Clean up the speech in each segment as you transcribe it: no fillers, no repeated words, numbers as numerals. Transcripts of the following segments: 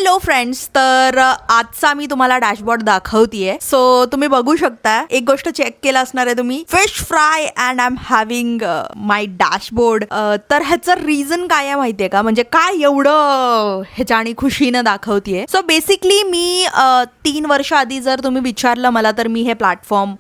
Hello friends, तर आजचा मी तुम्हाला डॅशबोर्ड दाखवतीये. सो तुम्ही बघू शकता, एक गोष्ट चेक केलं असणार आहे तुम्ही, fish fry and I am having my dashboard. तर ह्याचं रिझन काय आहे माहितीये का, म्हणजे काय एवढं ह्याच्याने खुशीनं दाखवतीये. सो बेसिकली मी 3 वर्ष आधी जर तुम्ही विचारलं मला, तर मी हे प्लॅटफॉर्म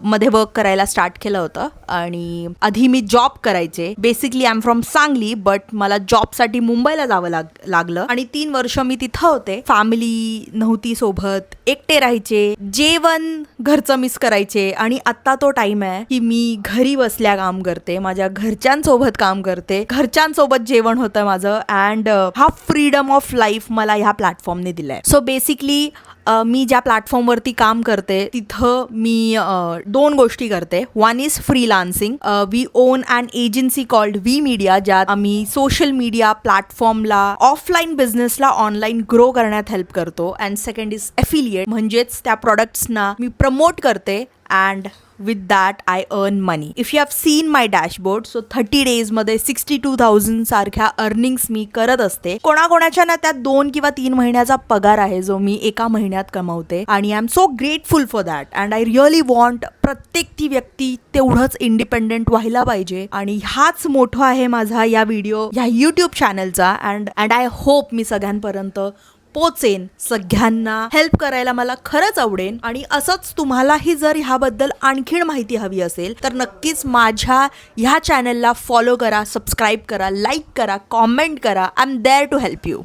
मध्ये वर्क करायला स्टार्ट केलं होतं. आणि आधी मी जॉब करायचे. Basically I am from Sangli, but मला जॉबसाठी मुंबईला जावं लागलं आणि 3 वर्ष मी तिथं होते. फॅमिली नव्हती सोबत, एकटे राहायचे, जेवण घरचं मिस करायचे. आणि आता तो टाइम आहे की मी घरी बसल्या काम करते, माझ्या घरच्यांसोबत काम करते, घरच्यांसोबत जेवण होतं माझं. अँड हा फ्रीडम ऑफ लाईफ मला ह्या प्लॅटफॉर्मने दिलाय. सो बेसिकली मी ज्या प्लॅटफॉर्मवरती काम करते तिथं मी 2 गोष्टी करते. One is freelancing. We own an agency called we media, ज्यात आम्ही सोशल मीडिया प्लॅटफॉर्मला, ऑफलाईन बिझनेसला ऑनलाईन ग्रो करण्यात हेल्प करतो. अँड सेकंड इज एफिलिएट, म्हणजेच त्या प्रोडक्ट्सना मी प्रमोट करते and with that I earn money. If you have seen my dashboard, so 30 days मध्ये 62,000 सारख्या अर्निंग्स मी करत असते. कोणाकोणाच्या ना त्यात 2 किंवा 3 महिन्याचा पगार आहे जो मी एका महिन्यात कमावते. आणि I am so grateful for that. And I really want प्रत्येक ती व्यक्ती तेवढंच इंडिपेंडेंट व्हायला पाहिजे. आणि हाच मोठा आहे माझा या व्हिडिओ, या यूट्यूब चॅनलचा. अँड आय होप मी सगळ्यांपर्यंत पोचेन, सगळ्यांना हेल्प करायला मला खरंच आवडेल. आणि असंच तुम्हालाही जर ह्याबद्दल आणखीन माहिती हवी असेल तर नक्कीच माझ्या ह्या चॅनलला फॉलो करा, सबस्क्राईब करा, लाईक करा, कॉमेंट करा. I am there to help you.